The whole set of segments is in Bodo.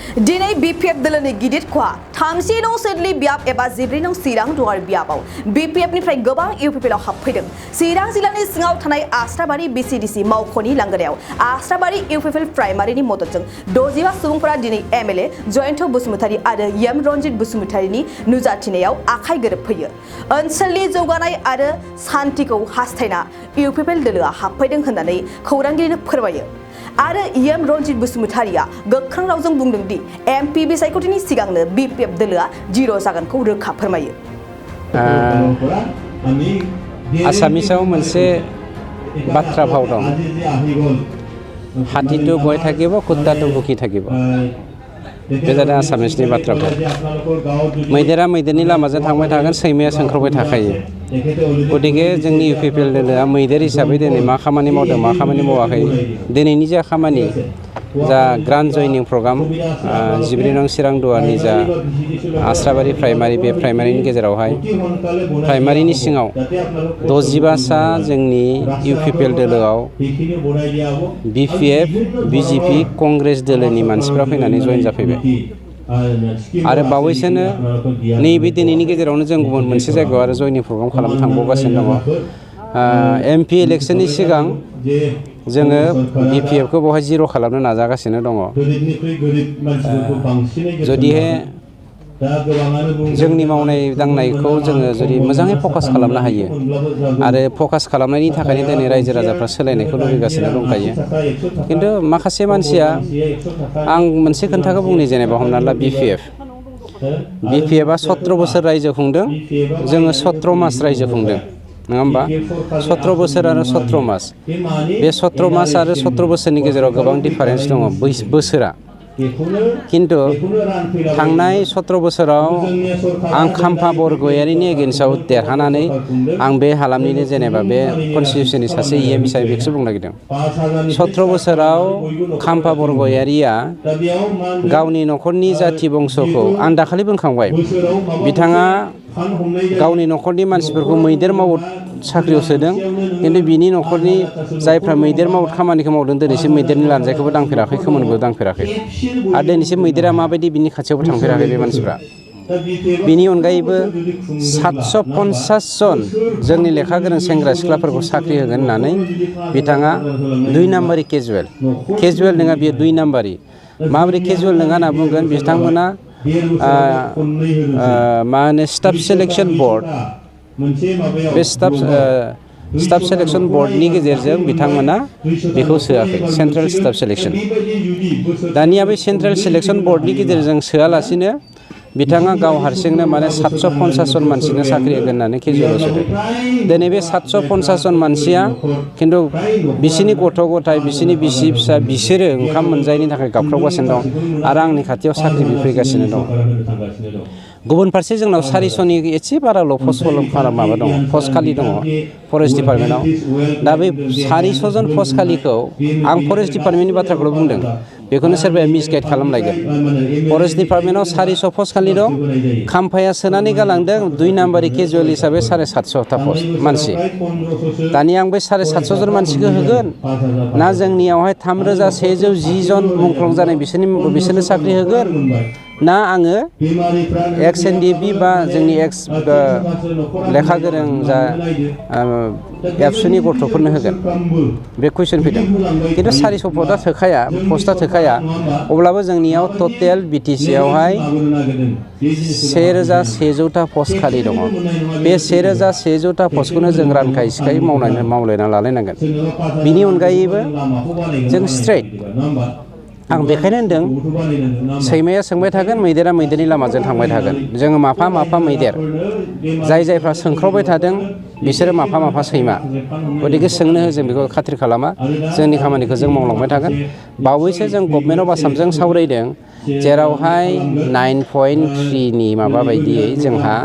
दिनै BPF दोलोनि गिदिर खहा 30 नं सेडलि बियाब एबा 14 नं चिरां दुवार बियाबाव BPF निफ्राय गोबां UPPL आव हाबफैदों। चिरां जिल्लानि सिङाव थानाय आस्राबारि BCDC मावख'नि लांगोनायाव आस्राबारि UPPL प्राइमारिनि मददजों 65 सुबुंफोरा दिनै MLA जयन्त बसुमतारी आरो एम रनजित बसुमतारीनि नुजाथिनायाव आखाइ गोरोबफैयो। ओनसोलनि जौगानाय आरो सान्थिखौ हास्थायना UPPL दोलोआ हाबफैदों होननानै खौरांगिरिनो फोरमायो। आरो एम रनजित बसुमतारीया गोख्रों रावजों बुंदों दि MP बिसायख'थिनि सिगांनो BPF दोलोआ जिर' जागोनखौ रोखा फोरमायो। आसामिसाव मोनसे बाथ्रा भाव दं, हाथितो बय थाकिब कुत्तातो भुखि थाकिब। बे जादों आसामिसनि बाथ्रा भाव। मैदेरा मैदेरनि लामाजों थांबाय थागोन, सैमाया सोंख्रावबाय थाखायो। गतिके जोंनि UPPL दोलोआ मैदेर हिसाबै दिनै मा खामानि मावदों मा खामानि मावाखै, दिनैनि जा खामानि जा ग्रान्ड जयनिं प्रग्राम 14 नं चिरां दुवारनि जा आस्राबारि प्राइमारि, बे प्राइमारिनि गेजेरावहाय प्राइमारिनि सिङाव 65 सा जोंनि UPPL दोलोआव BPF, BJP, कंग्रेस दोलोनि मानसिफ्रा फैनानै जइन जाफैबाय। आरो बावैसोनो नैबे दिनैनि गेजेरावनो जों गुबुन मोनसे जायगायाव आरो जयनिं प्रग्राम खालामनो थांबावगासिनो दङ। MP इलेक्सननि सिगां जोङो BPF खौ बेवहाय जिर' खालामनो नाजागासिनो दङ। जुदिहे जोंनि मावनाय दांनायखौ जोङो जुदि मोजाङै फकास खालामनो हायो आरो फकास खालामनायनि थाखायनो दिनै रायजो राजाफ्रा सोलायनायखौ लुबैगासिनो दंखायो। खिन्थु माखासे मानसिया, आं मोनसे खोन्थाखौ बुंनि, जेनेबा हमना ला BPF आ 17 बोसोर रायजो खुंदों, जोङो 17 मास रायजो खुंदों, नङा होमबा? 17 बोसोर आरो 17 मास। बे 17 मास आरो 17 बोसोरनि गेजेराव गोबां डिफारेन्स दङ बोसोरा। किन्तु थांनाय 17 बोसोराव आं खाम्फा बरगयारिनि एगेन्स्टआव देरहानानै आं बे हालामनिनो जेनेबा बे कनस्टिटिउसननि सासे EM हिसाबै बेखौसो बुंनो नागिरदों। 17 बोसोराव खाम्फा बरगयारिया गावनि न'खरनि जाथि बंस'खौ, आं दाखालि बुंखांबाय, बिथाङा गावनि न'खरनि मानसिफोरखौ मैदेर मावद साख्रियाव सोदों, खिन्थु बिनि न'खरनि जायफ्रा मैदेर मावद खामानिखौ मावदों दिनैसिम मैदेरनि लानजायखौबो दांफेराखै, खोमोनबो दांफेराखै, आरो दिनैसिम मैदेरा माबायदि बिनि खाथियावबो थांफेराखै बे मानसिफ्रा। बिनि अनगायैबो 750 जन जोंनि लेखा गोरों सेंग्रा सिख्लाफोरखौ साख्रि होगोन होननानै बिथाङा 2 नाम्बारि केजुवेल नङा, बियो 2 नाम्बारि। माबोरै केजुवेल नङा होनना बुंगोन, बिथांमोना मा होनो स्टाफ सेलेक्सन बर्ड, बे स्टाफ सेलेक्सन बर्डनि गेजेरजों बिथांमोना बेखौ सोआखै, सेन्ट्रेल स्टाफ सेलेक्सन। दानिया बे सेन्ट्रेल सेलेक्सन बर्डनि गेजेरजों सोआलासिनो बिथाङा गाव हारसिंनो माने 750 जन मानसिनो साख्रि होगोन होननानै केजुवेलाव सोदों। दिनै बे 750 जन मानसिया खिन्थु बिसिनि गथ' गथाय, बिसिनि बिसि फिसा, बिसोरो ओंखाम मोनजायैनि थाखाय गाबख्रावगासिनो दं आरो आंनि खाथियाव साख्रि बिफैगासिनो दं। गुबुन फारसे जोंनाव 400नि एसे बाराल' माबा दङ, पस्ट खालि दङ फरेस्ट डिपार्टमेन्टआव। दा बे 400 जन पस्ट खालिखौ आं फरेस्ट डिपार्टमेन्टनि बाथ्राखौल' बुंदों, बेखौनो सोरबाया मिसगाइड खालामलायगोन। फरेस्ट डिपार्टमेन्टआव 400 पस्ट खालि दं, खाम्फाया सोनानै गालांदों 2 नाम्बारि केजुवेल हिसाबै 750टा पस्ट मानसि। दानिया आं बे 750 जन मानसिखौ होगोन ना जोंनियावहाय 3110 जन मुंख्लं जानाय बिसोरनो साख्रि होगोन, ना आङो एक्स NDB बा जोंनि एक्स लेखा गोरों जा एबसुनि गथ'फोरनो होगोन, बे कुइसन फैदों। खिन्थु 400 पस्टआ थोखाया, अब्लाबो जोंनियाव टटेल BTC आवहाय 1100टा पस्ट खालि दङ। बे 1100टा पस्टखौनो जों रानखायै सिखायै मावलायना लालायनांगोन। बिनि अनगायैबो जों स्ट्रेट, आं बेखायनो होनदों, सैमाया सोंबाय थागोन, मैदेरा मैदेरनि लामाजों थांबाय थागोन। जोङो माफा मैदेर, जायफ्रा सोंख्रावबाय थादों बिसोरो माफा सैमा। गतिके सोंनो हो, जों बेखौ खाथिर खालामा, जोंनि खामानिखौ जों मावलांबाय थागोन। बावैसो जों गभर्नमेन्ट अफ आसामजों सावरायदों, जेरावहाय 9.3नि माबा बायदियै जोंहा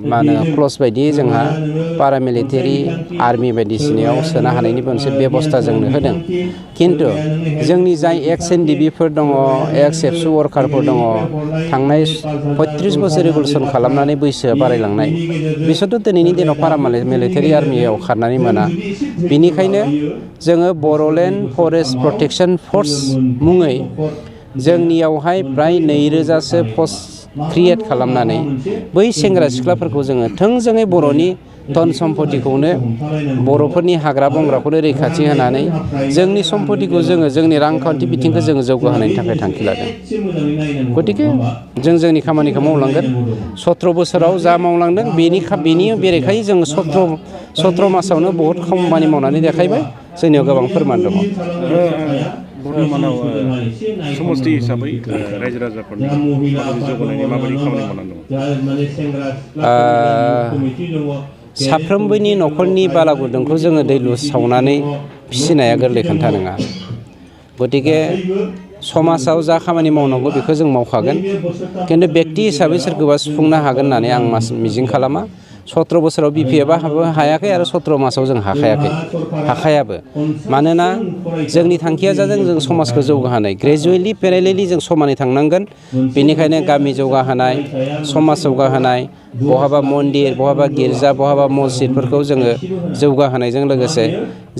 मा होनो क्लस बायदियै जोंहा पारामिलिटारि आर्मि बायदिसिनायाव सोनो हानायनि मोनसे बेबस्था जोंनो होदों। खिन्थु जोंनि जाय एक्स NDBफोर दङ, एक्स एबसु वार्कारफोर दङ, थांनाय 35 बोसोर रिभलिउसन खालामनानै बैसोआ बारायलांनाय, बिसोरथ' दिनैनि दिनाव पारामिलिटारि आर्मियाव खारनानै मोना। बेनिखायनो जोङो बर'लेण्ड फरेस्ट प्रटेक्शन फर्स मुङै जोंनियावहाय प्राय 2000सो पस्ट क्रिएट खालामनानै बै सेंग्रा सिख्लाफोरखौ जोङो थोंजोङै बर'नि धन सम्पतिखौनो बर'फोरनि हाग्रा बंग्राखौनो रैखाथि होनानै जोंनि सम्पतिखौ जोङो जोंनि रांखान्थि बिथिंखौ जोङो जौगाहोनायनि थाखाय थांखि लादों गतिके जों जोंनि खामानिखौ मावलांगोन 17 बोसोराव जा मावलांदों बेनि बेरेखायै जों 17 मासावनो बहुत खामानि मावनानै देखायबाय जोंनियाव गोबां फोरमान दङ बर्तमानाव समस्ति हिसाबै रायजो राजाफोरनि जौगानायनि माबायदि खामानि मावनानै दङ साफ्रोमबोनि न'खरनि बालागुदुंखौ जोङो दै लुस सावनानै फिसिनाया गोरलै खोन्था नङा गतिके समाजाव जा खामानि मावनांगौ बेखौ जों मावखागोन खिन्थु बेक्ति हिसाबै सोरखौबा सुफुंनो हागोन होननानै आं मिजिं खालामा 17 बोसोराव बिपिएफआ हायाखै आरो 17 मासाव जों हाखायाबो मानोना जोंनि थांखिया जादों जों समाजखौ जौगाहोनाय ग्रेजुवेलि पेरेलेलि जों समानै थांनांगोन बेनिखायनो गामि जौगाहोनाय समाज जौगाहोनाय बहाबा मन्दिर बहाबा गिर्जा बहाबा मस्जिदफोरखौ जोङो जौगाहोनायजों लोगोसे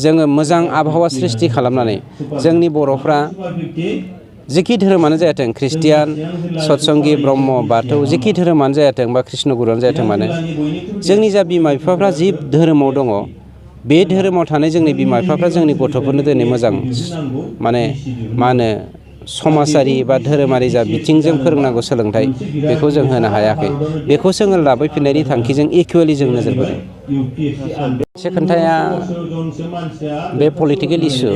जोङो मोजां आबहावा सृष्टि खालामनानै जोंनि बर'फ्रा जिखि धोरोमानो जायाथों ख्रिस्टियान सतसंगि ब्रह्म बाथौ जिखि धोरोमानो जायाथों बा कृष्ण गुरुआनो जायाथों मानो जोंनि जा बिमा बिफाफ्रा जि धोरोमाव दङ बे धोरोमाव थानाय जोंनि बिमा बिफाफ्रा जोंनि गथ'फोरनो दिनै मोजां माने मा होनो समाजारि बा धोरोमारि जा बिथिंजों फोरोंनांगौ सोलोंथाइ बेखौ जों होनो हायाखै बेखौ जोङो लाबोफिननायनि थांखिजों इकुवेलि जों नोजोर बोदों मोनसे खोन्थाया बे पलिटिकेल इसु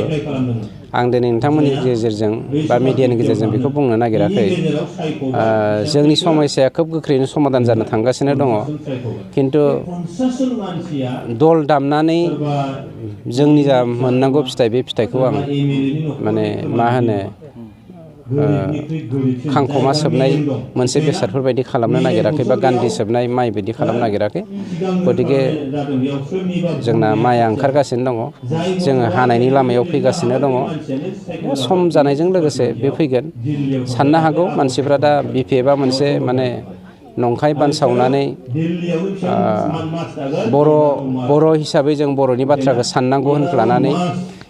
आं दिनै नोंथांमोननि गेजेरजों बा मिडियानि गेजेरजों बेखौ बुंनो नागिराखै जोंनि समस्याया खोब गोख्रैनो समाधान जानो थांगासिनो दङ खिन्थु दल दामनानै जोंनि जा मोननांगौ फिथाइ बे फिथाइखौ आं माने मा होनो खांखमा सोबनाय मोनसे बेसादफोर बायदि खालामनो नागिराखै बा गान्धि सोबनाय माइ बायदि खालामनो नागिराखै गतिके जोंना माइआ ओंखारगासिनो दङ जोङो हानायनि लामायाव फैगासिनो दङ सम जानायजों लोगोसे बे फैगोन साननो हागौ मानसिफ्रा दा बिपिएफआ मोनसे माने नंखाय बानसावनानै बर' हिसाबै जों बर'नि बाथ्राखौ साननांगौ होनफ्लानानै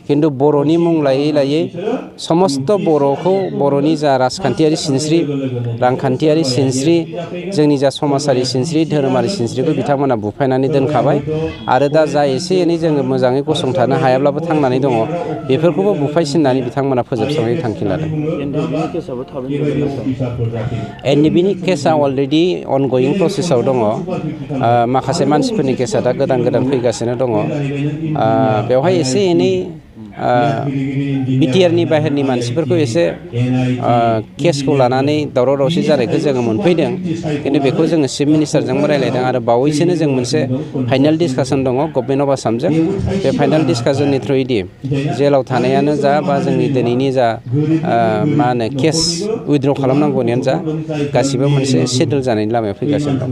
खिन्थु बर'नि मुं लायै लायै समस्त बर'खौ बर'नि जा राजखान्थियारि सिनस्रि रांखान्थियारि सिनस्रि जोंनि जा समाजारि सिनस्रि धोरोमारि सिनस्रिखौ बिथांमोना बुफायनानै दोनखाबाय आरो दा जा एसे एनै जोङो मोजाङै गसंथानो हायाब्लाबो थांनानै दङ बेफोरखौबो बुफायसिननानै बिथांमोना फोजोबस्रांनायनि थांखि लादों एनडिबिनि केसआ अलरेडि अनगयिं प्रसेसआव दङ माखासे मानसिफोरनि केसआ दा गोदान फैगासिनो दङ बेवहाय एसे एनै बिटिआरनि बाहेरनि मानसिफोरखौ एसे केसखौ लानानै दावराव दावसि जानायखौ जोङो मोनफैदों खिन्थु बेखौ जोङो चिफ मिनिस्टारजों रायलायदों आरो बावैसोनो जों मोनसे फाइनाल डिसकासन दङ गभर्नमेन्ट अफ आसामजों बे फाइनाल डिसकासननि थ्रुयैदि जेलाव थानायानो जा बा जोंनि दिनैनि जा मा होनो केस उइथड्र खालामनांगौनियानो जा गासिबो मोनसे सेटल जानायनि लामायाव फैगासिनो दं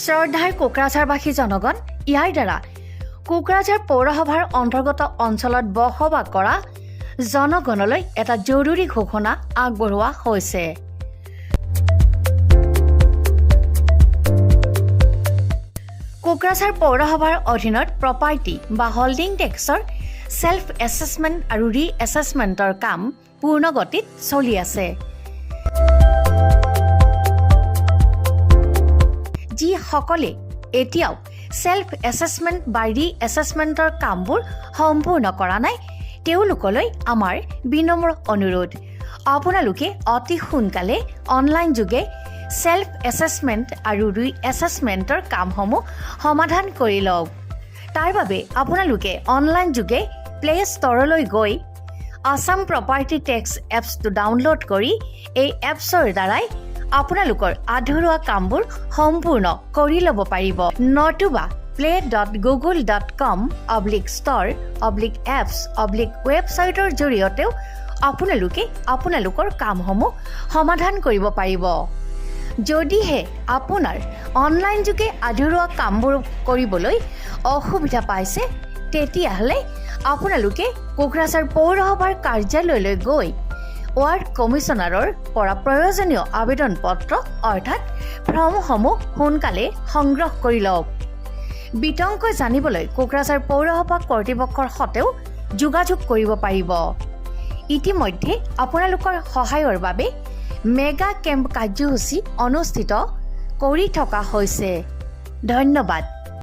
শ্ৰদ্ধাৰ কোকৰাঝাৰবাসী জনগণ ইয়াৰ দ্বাৰা কোকৰাঝাৰ পৌৰসভাৰ অন্তৰ্গত অঞ্চলত বসবাস কৰা জনগণলৈ এটা জৰুৰী ঘোষণা আগবঢ়োৱা হৈছে কোকৰাঝাৰ পৌৰসভাৰ অধীনত প্ৰপাৰ্টি বা হোল্ডিং টেক্সৰ সেল্ফ এছেছমেণ্ট আৰু ৰি এছেছমেণ্টৰ কাম পূৰ্ণ গতিত চলি আছে যিসকলে এতিয়াও সেল্ফ এছেছমেণ্ট বা ৰি এছেছমেণ্টৰ কামবোৰ সম্পূৰ্ণ কৰা নাই তেওঁলোকলৈ আমাৰ বিনম্ৰ অনুৰোধ আপোনালোকে অতি সোনকালে অনলাইন যোগে সেল্ফ এছেছমেণ্ট আৰু ৰি এছেছমেণ্টৰ কামসমূহ সমাধান কৰি লওক তাৰ বাবে আপোনালোকে অনলাইন যোগে প্লে ষ্টৰলৈ গৈ আসাম প্ৰপাৰ্টি টেক্স এপছটো ডাউনলোড কৰি এই এপছৰ দ্বাৰাই আপোনালোকৰ আধৰুৱা কামবোৰ সম্পূৰ্ণ কৰি ল'ব পাৰিব নতুবা play.google.com/store/apps/ৱেবছাইটৰ জৰিয়তেও আপোনালোকে আপোনালোকৰ কামসমূহ সমাধান কৰিব পাৰিব যদিহে আপোনাৰ অনলাইন যোগে আধৰুৱা কামবোৰ কৰিবলৈ অসুবিধা পাইছে তেতিয়াহ'লে আপোনালোকে কোকৰাঝাৰ পৌৰসভাৰ কাৰ্যালয়লৈ গৈ ৱাৰ্ড কমিছনাৰৰ পৰা প্ৰয়োজনীয় আবেদন পত্ৰ অৰ্থাৎ ফৰ্মসমূহ সোনকালে সংগ্ৰহ কৰি লওক বিতংকৈ জানিবলৈ কোকৰাঝাৰ পৌৰসভা কৰ্তৃপক্ষৰ সৈতেও যোগাযোগ কৰিব পাৰিব ইতিমধ্যে আপোনালোকৰ সহায়ৰ বাবে মেগা কেম্প কাৰ্যসূচী অনুষ্ঠিত কৰি থকা হৈছে। ধন্যবাদ।